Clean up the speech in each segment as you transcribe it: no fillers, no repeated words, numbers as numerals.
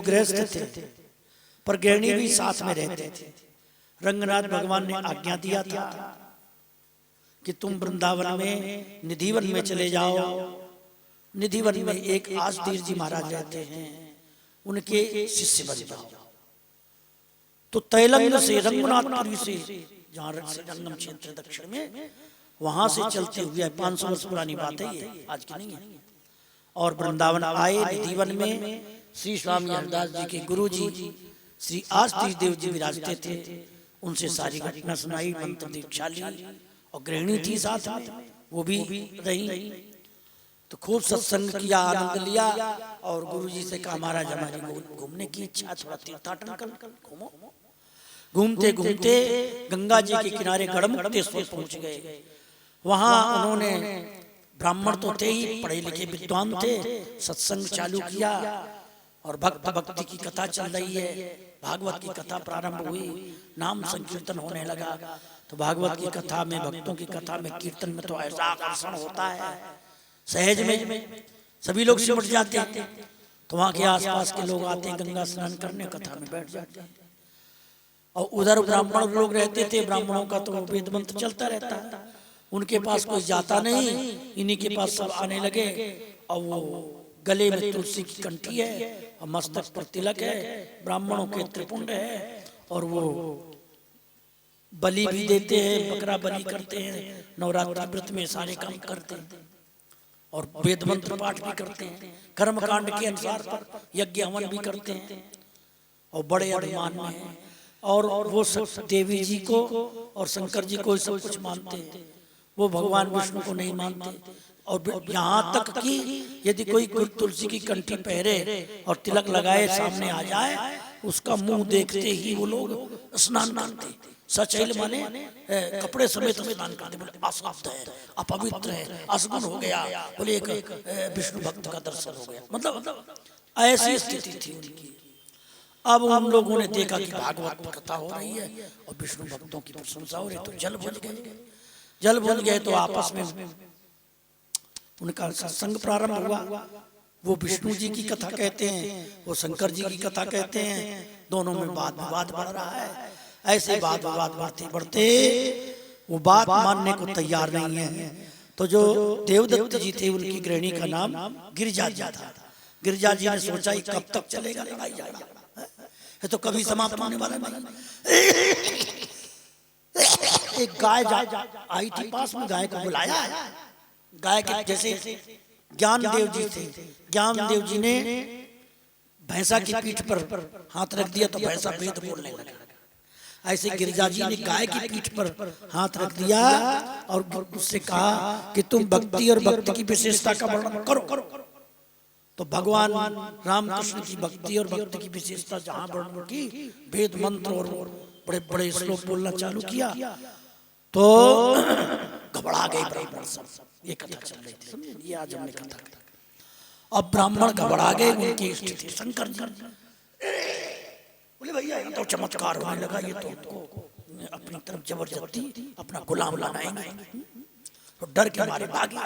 गृहस्थ थे, पर गृहिणी भी साथ में रहते थे। रंगनाथ भगवान ने आज्ञा दिया था कि तुम वृंदावन में निधिवन में चले जाओ। निधिवन में एक आसधीर जी महाराज रहते हैं, उनके शिष्य बन जाओ। तो तैलंग से, रंगनाथपुरी से, जहाँ रंगम क्षेत्र दक्षिण में, वहां से चलते हुए 500 वर्ष पुरानी बात है ये, आज की नहीं है। और वृंदावन आए। निधिवन में श्री स्वामी हरदास जी के गुरु जी श्री आसधीर देव जी विराजते थे। उनसे सारी घटना सुनाई, मंत्र दीक्षा ली, और गृहिणी थी साथ में, वो भी रही। तो खूब सत्संग किया, आनंद लिया, और गुरुजी से कहा महाराज हमारी घूमने की इच्छा, थोड़ा तीर्थाटन कर घूमो। घूमते घूमते गंगा जी के किनारे गढ़मुक्तेश्वर पहुंच गए। वहां उन्होंने, ब्राह्मण तो थे ही, पढ़े लिखे विद्वान थे, सत्संग चालू किया, और भक्ति की कथा चल रही है। भागवत की कथा प्रारंभ हुई, नाम संकीर्तन होने लगा। तो भागवत की कथा में, भक्तों की कथा में, कीर्तन में तो ऐसा आकर्षण होता है, सहज में सभी लोग सिमट जाते हैं। तो वहां के आसपास के लोग आते हैं गंगा स्नान करने, कथा में बैठ जाते हैं। और उधर ब्राह्मण लोग रहते थे, ब्राह्मणों का तो वेद मंत्र चलता रहता है, उनके पास कोई जाता नहीं, इन्हीं के पास सब आने लगे। और वो गले में तुलसी की कंठी है, और मस्तक पर तिलक है, ब्राह्मणों के त्रिपुंड है, और वो बलि भी देते हैं, बकरा बलि करते हैं, नवरात्रि व्रत में सारे काम करते हैं, और वेद मंत्र पाठ भी करते हैं, कर्म कांड के अनुसार यज्ञ हवन भी करते हैं, और बड़े अभिमान में हैं। और वो सब देवी जी को और शंकर जी को सब कुछ मानते हैं, वो भगवान विष्णु को नहीं मानते। और यहाँ तक कि यदि कोई तुलसी की कंठी पहरे और तिलक लगाए सामने आ जाए, उसका मुंह देखते ही वो लोग स्नान करते। सचैल माने कपड़े समेत स्नान करते, बोले अशुद्ध है, अपवित्र है, असगुण हो गया, बोले एक विष्णु भक्त का दर्शन हो गया। मतलब ऐसी स्थिति थी उनकी। अब हम लोगों ने देखा कि भागवत कथा हो रही है और विष्णु भक्तों की प्रशंसा हो रही, तो जल बुझ गए। तो आपस में उनका सत्संग प्रारंभ हुआ। वो विष्णु जी की कथा कहते हैं, वो शंकर जी की कथा कहते हैं, दोनों में वाद विवाद बढ़ रहा है। ऐसे वाद विवाद बढ़ते बढ़ते वो बात मानने को तैयार नहीं है। तो जो देवदत्त जी थे, उनकी गृहिणी का नाम गिरिजा जी था। गिरिजा जी ने सोचा ये कब तक चलेगा लड़ाई झगड़ा, ये तो कभी समाप्त होने वाला नहीं। एक गाय आई थी पास में, गाय को बुलाया। गाय के जैसे ज्ञान देव जी थे, ज्ञान देव जी ने भैंसा की पीठ पर हाथ रख दिया तो भैंसा वेद बोलने लगा। ऐसे गिरिजा जी ने गाय की पीठ पर हाथ रख दिया और उससे कहा कि तुम भक्ति और भक्ति की विशेषता का वर्णन करो। तो भगवान रामकृष्ण की भक्ति और भक्ति की विशेषता जहां वर्णन की, वेद मंत्र और बड़े बड़े श्लोक बोलना चालू किया, तो घबरा गए ब्राह्मण सब। ये कथा चल रही थी, समझे? ये आज हमने कथा। अब ब्राह्मण घबरा गए, उनकी इष्ट थे शंकर जी। बोले भैया ये तो चमत्कार होने लगा, ये तो अपनी तरफ जबरदस्ती अपना गुलाम बनाएंगे। तो डर के मारे भागे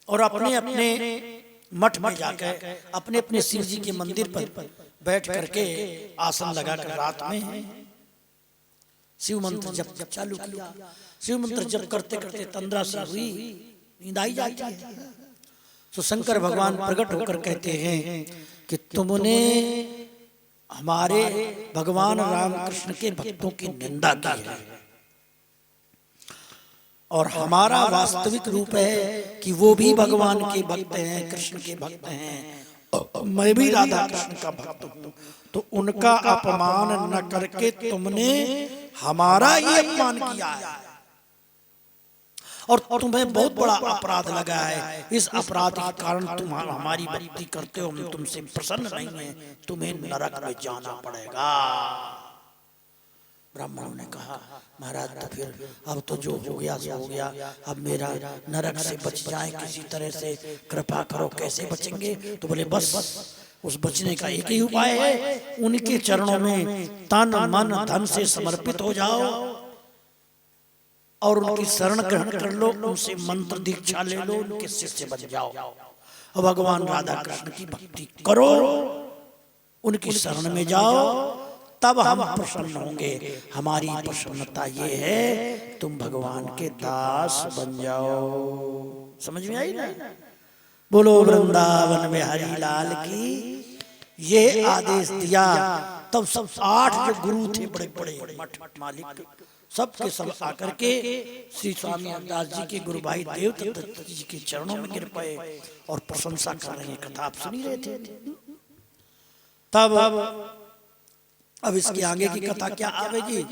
और अपने अपने मठ में जाकर अपने अपने शिव जी के मंदिर पर बैठ करके आसन लगाकर रात में शिव मंत्र जप चालू किया। शिव मंत्र जप करते करते तंद्रा से हुई, नींद आई जाती है। तो शंकर भगवान प्रकट होकर कहते हैं कि तुमने हमारे भगवान रामकृष्ण के भक्तों की निंदा की है, और हमारा वास्तविक रूप है कि वो भी भगवान के भक्त हैं, कृष्ण के भक्त हैं, मैं भी राधा कृष्ण का भक्त हूँ। तो उनका अपमान न करके तुमने हमारा ही अपमान किया है, और तुम्हें बहुत बड़ा अपराध लगा है। इस अपराध के कारण तुम हमारी भक्ति करते हो, हम तुमसे प्रसन्न नहीं है, तुम्हें नरक में जाना पड़ेगा। ब्राह्मणों ने कहा महाराज तो फिर अब तो जो हो गया सो हो गया, अब मेरा नरक से बच जाए किसी तरह से, कृपा करो, कैसे बचेंगे? तो बोले बस उस बचने का एक ही उपाय है, उनके चरणों में तन मन धन से समर्पित हो जाओ और उनकी शरण ग्रहण कर लो, उनसे मंत्र दीक्षा ले लो, उनके शिष्य बन जाओ। और भगवान राधा कृष्ण की भक्ति करो, उनकी शरण में जाओ, तब हम प्रसन्न होंगे। हमारी प्रसन्नता ये है तुम भगवान के दास बन जाओ। समझ में आई ना? बोलो वृंदावन में हरि लाल की। ये आदेश दिया तब सब 8 जो गुरु थे बड़े बड़े मठ मालिक, सब के सब आकर के श्री स्वामी हरदास जी के गुरु भाई देवदत्त जी के चरणों में गिर पाए और प्रशंसा कर रहे हैं। कथा आप सुनी रहे थे। तब अब इसके आगे की कथा क्या आवेगी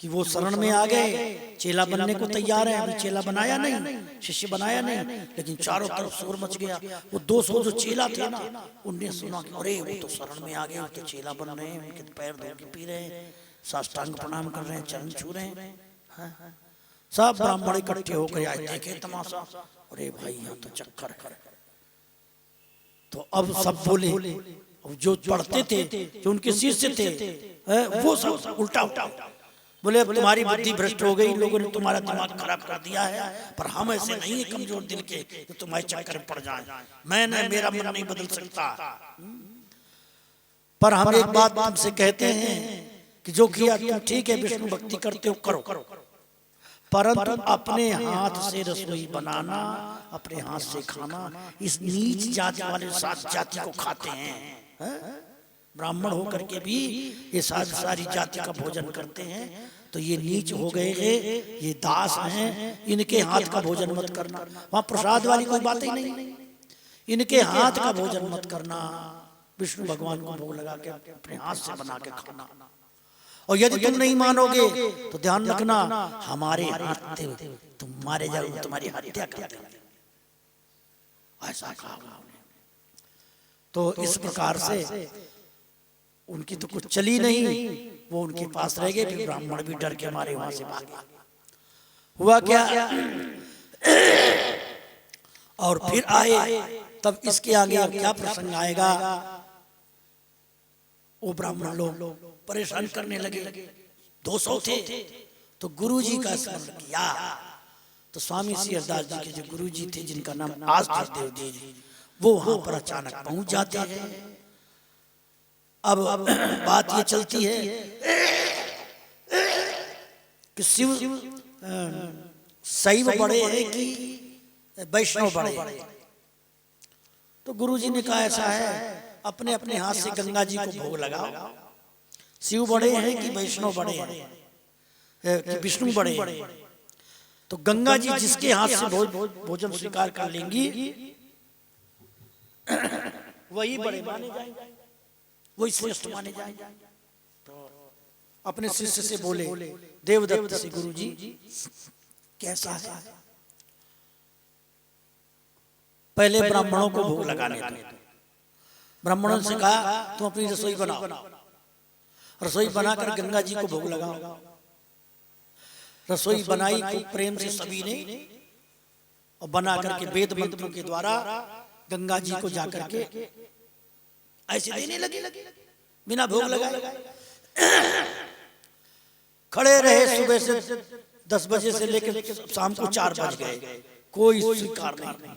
कि वो शरण में आ गए, चेला बनने को तैयार है। अभी चेला बनाया नहीं, शिष्य बनाया नहीं, लेकिन चारों तरफ शोर मच गया। वो 200 जो चेला थे ना, उनने सुना कि अरे वो तो शरण में आ गए, वो तो चेला बन रहे हैं, उनके पैर धो के पी रहे हैं, साष्टांग प्रणाम कर रहे हैं, चरण छू रहे हैं। सब ब्राह्मण इकट्ठे होकर आए, देखे तमाशा। अरे भाई यहाँ तो चक्कर है। तो अब सब बोले, जो पढ़ते थे, जो उनके शिष्य थे, वो सब उल्टा बोले अब तुम्हारी बुद्धि भ्रष्ट हो गई, लोगों ने तुम्हारा दिमाग खराब कर दिया है, पर हम ऐसे नहीं है कमजोर दिल के तो तुम्हारे चक्कर में पड़ जाए। मेरा मन नहीं बदल सकता, पर हम एक बात तुमसे कहते हैं कि जो किया तुम ठीक है, विष्णु भक्ति करते हो करो, परंतु अपने हाथ से रसोई बनाना, अपने हाथ से खाना, इस नीच जाति वाले 7 जाति को खाते हैं। ब्राह्मण होकर के भी ये सारी जाति का भोजन करते हैं, तो ये नीच हो गए हैं, ये दास हैं, इनके हाथ का भोजन मत करना। वहां प्रसाद वाली कोई बात ही नहीं, इनके हाथ का भोजन मत करना, विष्णु भगवान को भोग लगा के अपने हाथ से बना के खाना। और यदि तुम नहीं मानोगे तो ध्यान रखना, हमारे हाथ तुम मारे जाओगे, तुम्हारी हत्या कर देंगे, ऐसा कहा। तो इस प्रकार से उनकी तो कुछ चली नहीं, वो उनके पास रह गए। फिर ब्राह्मण भी डर के मारे वहां से भागे। हुआ क्या, और फिर आए, तब इसके आगे क्या प्रसंग आएगा। वो ब्राह्मण लोग परेशान करने लगे। 200 थे, तो गुरु जी का स्मरण किया। तो स्वामी श्री हरदास जी के जो गुरु जी थे, जिनका नाम आज देव जी, वो वहां पर अचानक पहुंच जाते हैं। अब बात ये चलती है कि शिव शैव बड़े हैं कि वैष्णव बड़े। तो गुरुजी ने कहा ऐसा है, अपने अपने हाथ से गंगा जी को भोग लगाओ। शिव बड़े हैं कि वैष्णव बड़े हैं, कि विष्णु बड़े हैं? तो गंगा जी जिसके हाथ से भोजन स्वीकार कर लेंगी वही बड़े माने जाएंगे, वही श्रेष्ठ माने जाएंगे। तो अपने शिष्य से बोले, देवदत्त से, गुरुजी कैसा है? पहले ब्राह्मणों को भोग लगाने दो। ब्राह्मणों से कहा तुम अपनी रसोई बनाओ, रसोई बनाकर गंगा जी को भोग लगाओ। रसोई बनाई खूब प्रेम से सभी ने, और बना करके वेद मंत्रों के द्वारा गंगा जी को जाकर के ऐसे देने लगे, बिना भोग लगाए। खड़े रहे सुबह से 10 बजे से लेकर शाम को 4 बज गए, कोई स्वीकार नहीं।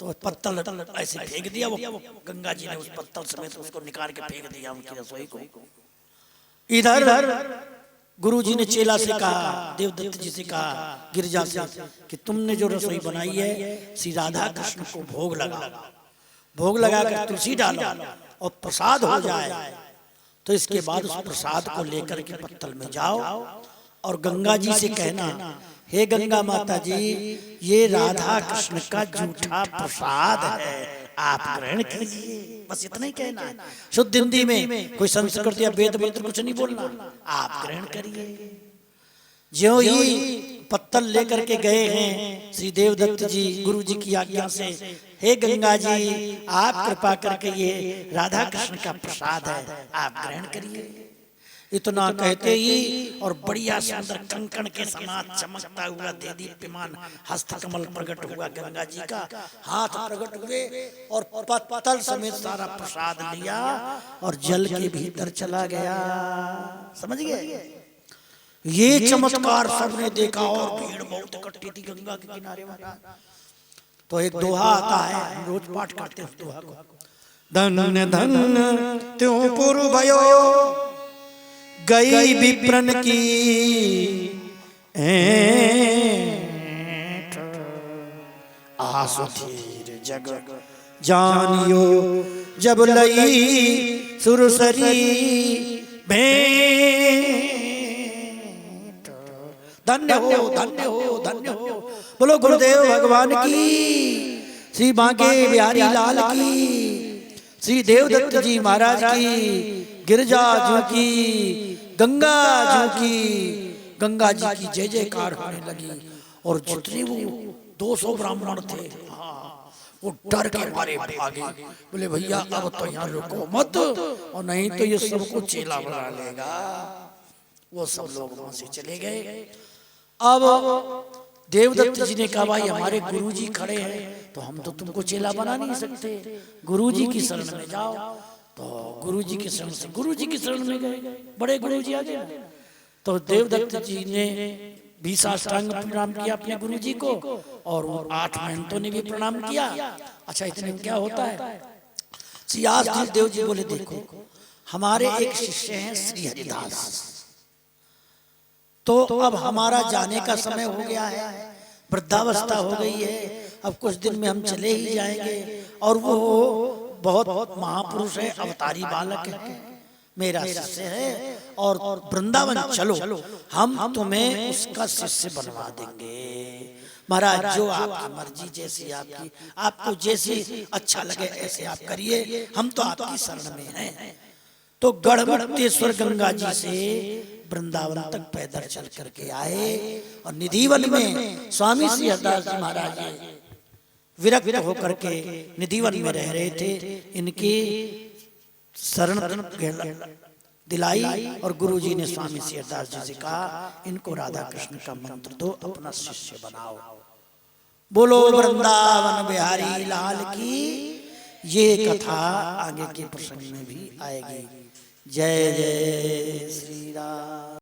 तो पत्तल ऐसे फेंक दिया, वो गंगा जी ने उस पत्तल समेत उसको निकाल के फेंक दिया उनकी रसोई को। इधर गुरु जी ने चेला से कहा, देवदत्त जी से कहा, गिरिजा से, कि तुमने जो रसोई बनाई है श्री राधा कृष्ण को भोग लगा, भोग लगाकर तुलसी डालो और प्रसाद हो जाए। तो इसके बाद उस प्रसाद को लेकर के पत्तल में जाओ और गंगा जी से कहना, हे गंगा माता जी, ये राधा कृष्ण का झूठा प्रसाद है, आप ग्रहण कीजिए। बस इतना ही कहना है, शुद्ध हिंदी में, कोई संस्कृत या वेद मंत्र कुछ नहीं बोलना, आप ग्रहण करिए। ज्यों ही पत्तल लेकर के गए हैं श्री देवदत्त जी गुरु जी की आज्ञा से, हे गंगा जी आप कृपा करके ये राधा कृष्ण का प्रसाद है, आप ग्रहण करिए। इतना कहते ही और बढ़िया सुंदर कंकण के समान चमकता हुआ देदीप्यमान हस्त कमल प्रकट हुआ गंगा जी का, हाथ प्रकट हुए और पत्तल समेत सारा प्रसाद लिया और जल के भीतर चला गया। समझ गए? ये चमत्कार सबने देखा और भीड़ बहुत इकट्ठी थी गंगा के किनारे। तो एक दोहा आता है, हम रोज पाठ करते हैं उस दोहा को। धन्य धन्य त्यों पुरु भयो गई विप्रन की आसु धीर जग जानियो जब लई सुरसरी भेंट। धन्य हो, धन्य हो, धन्य हो। बोलो गुरुदेव भगवान की, श्री बांके बिहारी लाल की, श्री देवदत्त जी महाराज की, गिरजा जी की, गंगा जी की, गंगा जी की जय जयकार होने लगी। और जितने वो 200 ब्राह्मण थे, वो डर के मारे भागे। बोले भैया अब तो यहाँ रुको मत, और नहीं तो ये सबको चेला बना लेगा। वो सब लोग वहां से चले गए। अब देवदत्त जी ने कहा भाई हमारे गुरुजी खड़े हैं, तो हम तो तुमको चेला बना नहीं सकते, गुरुजी की शरण में जाओ। तो गुरुजी की शरण से गुरुजी की शरण में गए, बड़े गुरुजी आ गए। तो देवदत्त जी ने भी साष्टांग प्रणाम किया अपने गुरुजी को, और 8 महंतों ने भी प्रणाम किया। अच्छा इतने में क्या होता है, सियासत देव जी बोले देखो हमारे एक शिष्य हैं श्री हरिदास, तो अब हमारा जाने का समय हो गया है, वृद्धावस्था हो गई है, अब कुछ दिन में हम चले ही जाएंगे। और वो बहुत महापुरुष है, अवतारी बालक है, मेरा शिष्य है, और वृंदावन चलो, हम तुम्हें उसका शिष्य बनवा देंगे। महाराज जो आपकी मर्जी, जैसी आपकी, आपको जैसी अच्छा लगे ऐसे आप करिए, हम तो आपकी शरण में हैं। तो गढ़मुक्तेश्वर गंगा जी से वृंदावन तक पैदल चल करके आए, और निधिवन में स्वामी श्री हरिदास जी महाराज विरक्त होकर के निधिवन में रह रहे थे। इनकी शरण दिलाई, और गुरुजी ने स्वामी श्री हरिदास जी से कहा इनको राधा कृष्ण का मंत्र दो, अपना शिष्य बनाओ। बोलो वृंदावन बिहारी लाल की। ये कथा आगे के प्रसंग में भी आएगी। जय जय श्री राम।